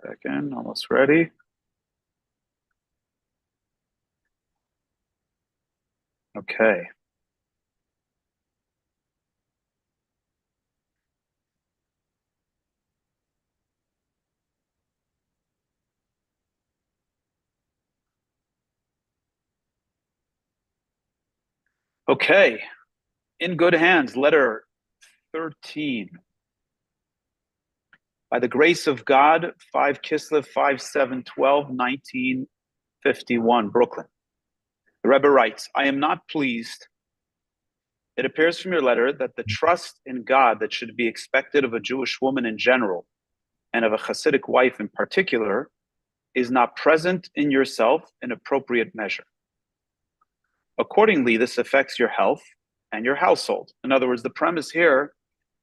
Second, almost ready. Okay. Okay. In good hands, letter 13. By the grace of God, 5 Kislev, 5/7/12, 1951, Brooklyn. The Rebbe writes, I am not pleased. It appears from your letter that the trust in God that should be expected of a Jewish woman in general and of a Hasidic wife in particular is not present in yourself in appropriate measure. Accordingly, this affects your health and your household. In other words, the premise here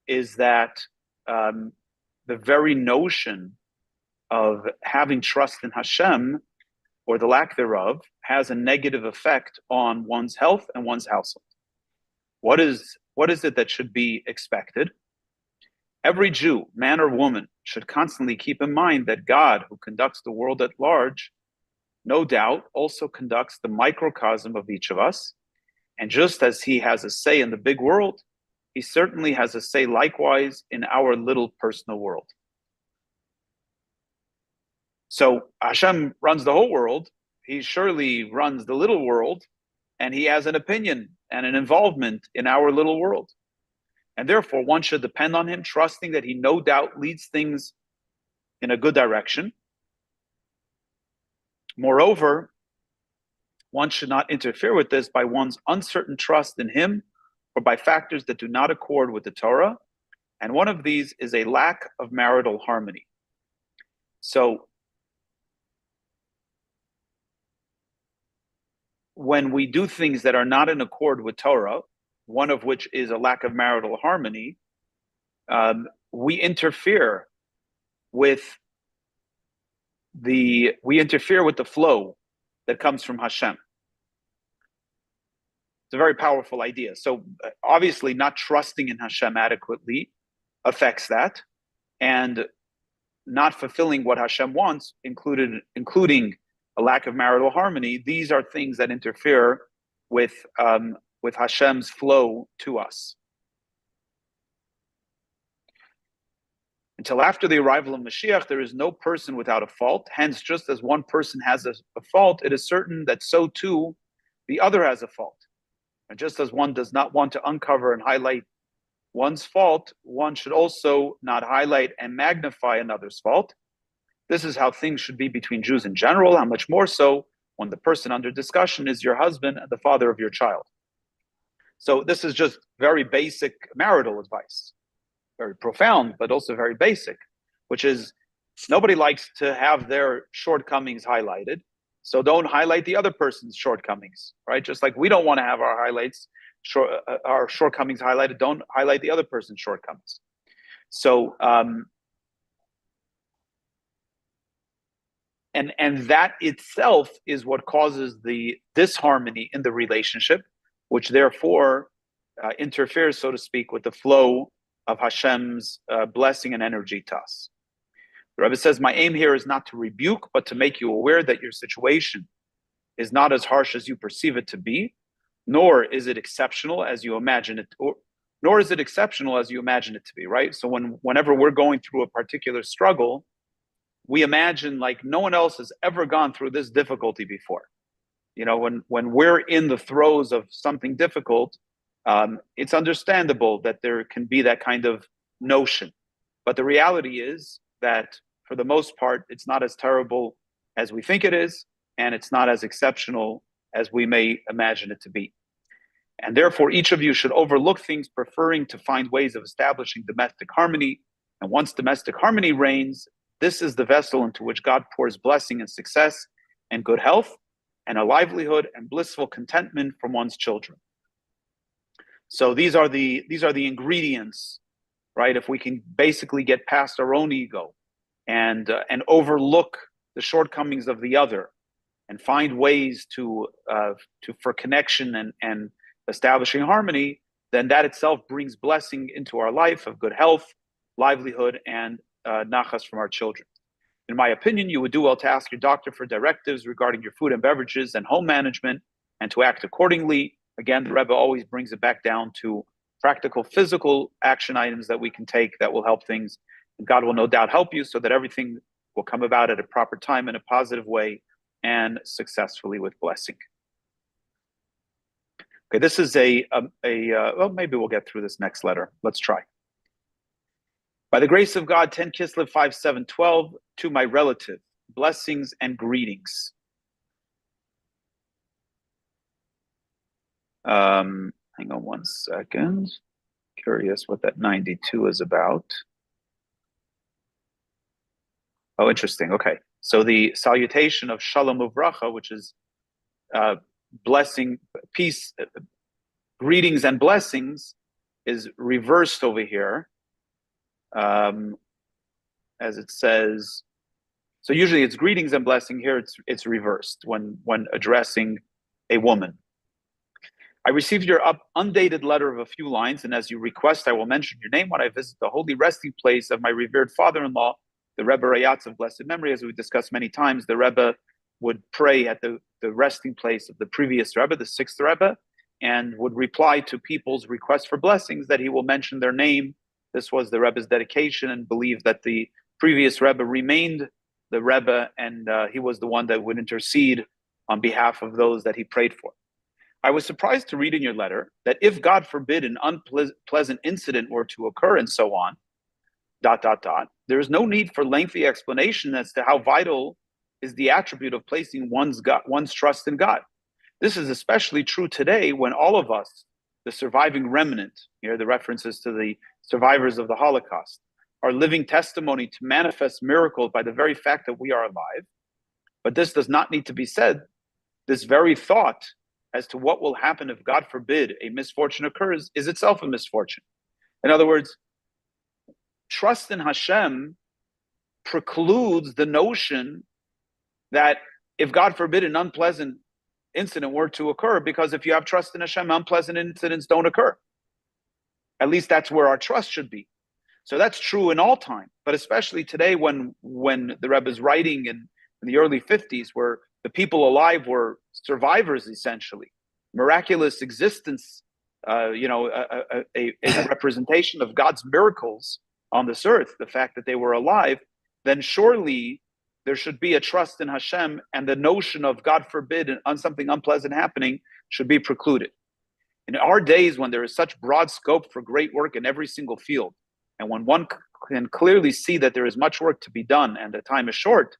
is that the very notion of having trust in Hashem, or the lack thereof, has a negative effect on one's health and one's household. What is it that should be expected? Every Jew, man or woman, should constantly keep in mind that God, who conducts the world at large, no doubt also conducts the microcosm of each of us. And just as he has a say in the big world, he certainly has a say likewise in our little personal world. So Hashem runs the whole world. He surely runs the little world, and he has an opinion and an involvement in our little world. And therefore, one should depend on him, trusting that he no doubt leads things in a good direction. Moreover, one should not interfere with this by one's uncertain trust in him or by factors that do not accord with the Torah. And one of these is a lack of marital harmony. So when we do things that are not in accord with Torah, one of which is a lack of marital harmony, we interfere with the flow that comes from Hashem. It's a very powerful idea. So obviously not trusting in Hashem adequately affects that, and not fulfilling what Hashem wants, including a lack of marital harmony. These are things that interfere with Hashem's flow to us. Until after the arrival of Mashiach, there is no person without a fault. Hence, just as one person has a fault, it is certain that so too the other has a fault. And just as one does not want to uncover and highlight one's fault, one should also not highlight and magnify another's fault. This is how things should be between Jews in general, how much more so when the person under discussion is your husband and the father of your child. So this is just very basic marital advice. Very profound, but also very basic, which is nobody likes to have their shortcomings highlighted. So don't highlight the other person's shortcomings, right? Just like we don't want to have our our shortcomings highlighted, don't highlight the other person's shortcomings. So, and that itself is what causes the disharmony in the relationship, which therefore interferes, so to speak, with the flow of Hashem's blessing and energy to us. The Rebbe says, my aim here is not to rebuke, but to make you aware that your situation is not as harsh as you perceive it to be, nor is it exceptional as you imagine it, nor is it exceptional as you imagine it to be, right? So whenever we're going through a particular struggle, we imagine like no one else has ever gone through this difficulty before. You know, when we're in the throes of something difficult, it's understandable that there can be that kind of notion. But the reality is that for the most part, it's not as terrible as we think it is, and it's not as exceptional as we may imagine it to be. And therefore, each of you should overlook things, preferring to find ways of establishing domestic harmony. And once domestic harmony reigns, this is the vessel into which God pours blessing and success and good health and a livelihood and blissful contentment from one's children. So these are the ingredients, right? If we can basically get past our own ego and overlook the shortcomings of the other, and find ways to for connection and establishing harmony, then that itself brings blessing into our life of good health, livelihood, and nachas from our children. In my opinion, you would do well to ask your doctor for directives regarding your food and beverages and home management and to act accordingly. Again, the Rebbe always brings it back down to practical, physical action items that we can take that will help things. And God will no doubt help you so that everything will come about at a proper time in a positive way and successfully with blessing. Okay, this is well, maybe we'll get through this next letter. Let's try. By the grace of God, 10 Kislev 5712, to my relative, blessings and greetings. Hang on one second. Curious what that 92 is about. Oh, interesting. Okay. So the salutation of Shalom Uvracha, which is blessing, peace, greetings and blessings, is reversed over here. As it says, so usually it's greetings and blessing. Here it's reversed when addressing a woman. I received your undated letter of a few lines, and as you request, I will mention your name when I visit the holy resting place of my revered father-in-law, the Rebbe Rayatz of blessed memory. As we discussed many times, the Rebbe would pray at the resting place of the previous Rebbe, the sixth Rebbe, and would reply to people's requests for blessings that he will mention their name. This was the Rebbe's dedication, and believed that the previous Rebbe remained the Rebbe, and he was the one that would intercede on behalf of those that he prayed for. I was surprised to read in your letter that if, God forbid, an unpleasant incident were to occur and so on, ... there is no need for lengthy explanation as to how vital is the attribute of placing one's trust in God. This is especially true today when all of us, the surviving remnant, here the references to the survivors of the Holocaust, are living testimony to manifest miracles by the very fact that we are alive. But this does not need to be said. This very thought as to what will happen if, God forbid, a misfortune occurs is itself a misfortune. In other words, trust in Hashem precludes the notion that if, God forbid, an unpleasant incident were to occur, because if you have trust in Hashem, unpleasant incidents don't occur. At least that's where our trust should be. So that's true in all time, but especially today when the Rebbe is writing in the early 50s, where the people alive were survivors, essentially. Miraculous existence, a representation of God's miracles on this earth, the fact that they were alive, then surely there should be a trust in Hashem, and the notion of, God forbid, something unpleasant happening should be precluded. In our days, when there is such broad scope for great work in every single field, and when one can clearly see that there is much work to be done and the time is short,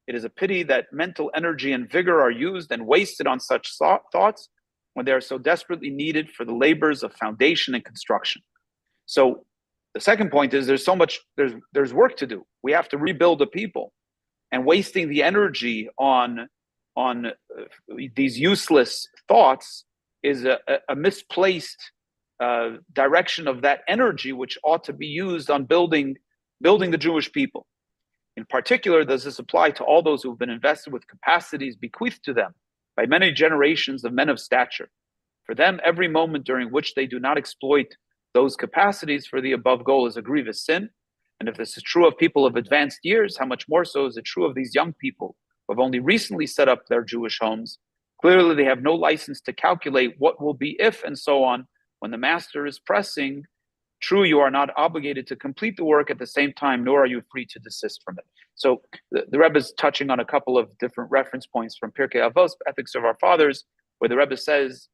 it is a pity that mental energy and vigor are used and wasted on such thoughts when they are so desperately needed for the labors of foundation and construction. So the second point is there's work to do. We have to rebuild the people, and wasting the energy on these useless thoughts is a misplaced direction of that energy, which ought to be used on building the Jewish people. In particular, does this apply to all those who have been invested with capacities bequeathed to them by many generations of men of stature. For them, every moment during which they do not exploit those capacities for the above goal is a grievous sin. And if this is true of people of advanced years, how much more so is it true of these young people who have only recently set up their Jewish homes? Clearly, they have no license to calculate what will be if and so on when the master is pressing. True, you are not obligated to complete the work at the same time, nor are you free to desist from it. So the Rebbe is touching on a couple of different reference points from Pirkei Avos, Ethics of Our Fathers, where the Rebbe says,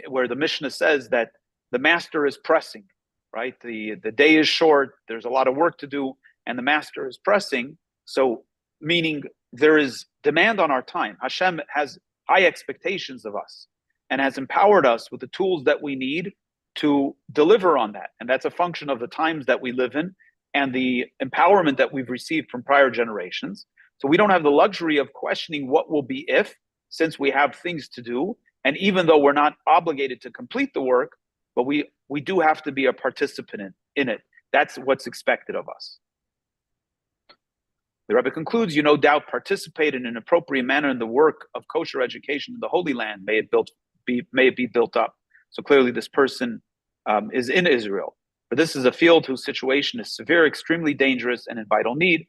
where the Mishnah says that the master is pressing, right? The day is short, there's a lot of work to do, and the master is pressing. So meaning there is demand on our time. Hashem has high expectations of us and has empowered us with the tools that we need to deliver on that. And that's a function of the times that we live in and the empowerment that we've received from prior generations. So we don't have the luxury of questioning what will be if, since we have things to do. And even though we're not obligated to complete the work, but we do have to be a participant in it. That's what's expected of us. The Rebbe concludes, you no doubt participate in an appropriate manner in the work of kosher education in the Holy Land. May it be built up. So clearly this person is in Israel. But this is a field whose situation is severe, extremely dangerous, and in vital need.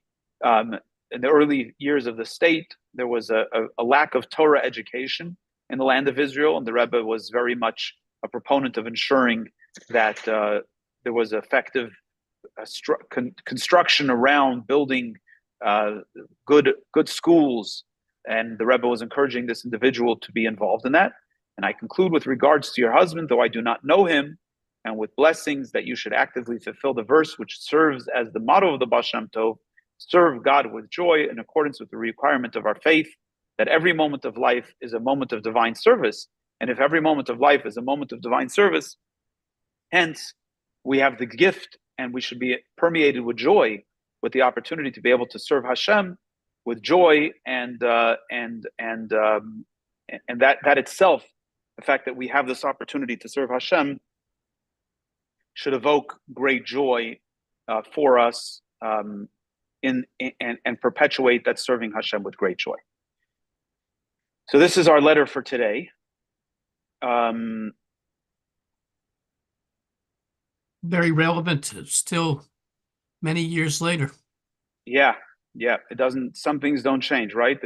in the early years of the state, there was a lack of Torah education in the land of Israel, and the Rebbe was very much a proponent of ensuring that there was effective construction around building good schools, and the Rebbe was encouraging this individual to be involved in that. And I conclude with regards to your husband, though I do not know him, and with blessings that you should actively fulfill the verse which serves as the motto of the Baal Shem Tov, serve God with joy in accordance with the requirement of our faith, that every moment of life is a moment of divine service. And if every moment of life is a moment of divine service, hence we have the gift and we should be permeated with joy, with the opportunity to be able to serve Hashem with joy, and that itself, the fact that we have this opportunity to serve Hashem, should evoke great joy for us, and perpetuate that serving Hashem with great joy. So this is our letter for today. Very relevant still many years later. Yeah. It doesn't. Some things don't change, right?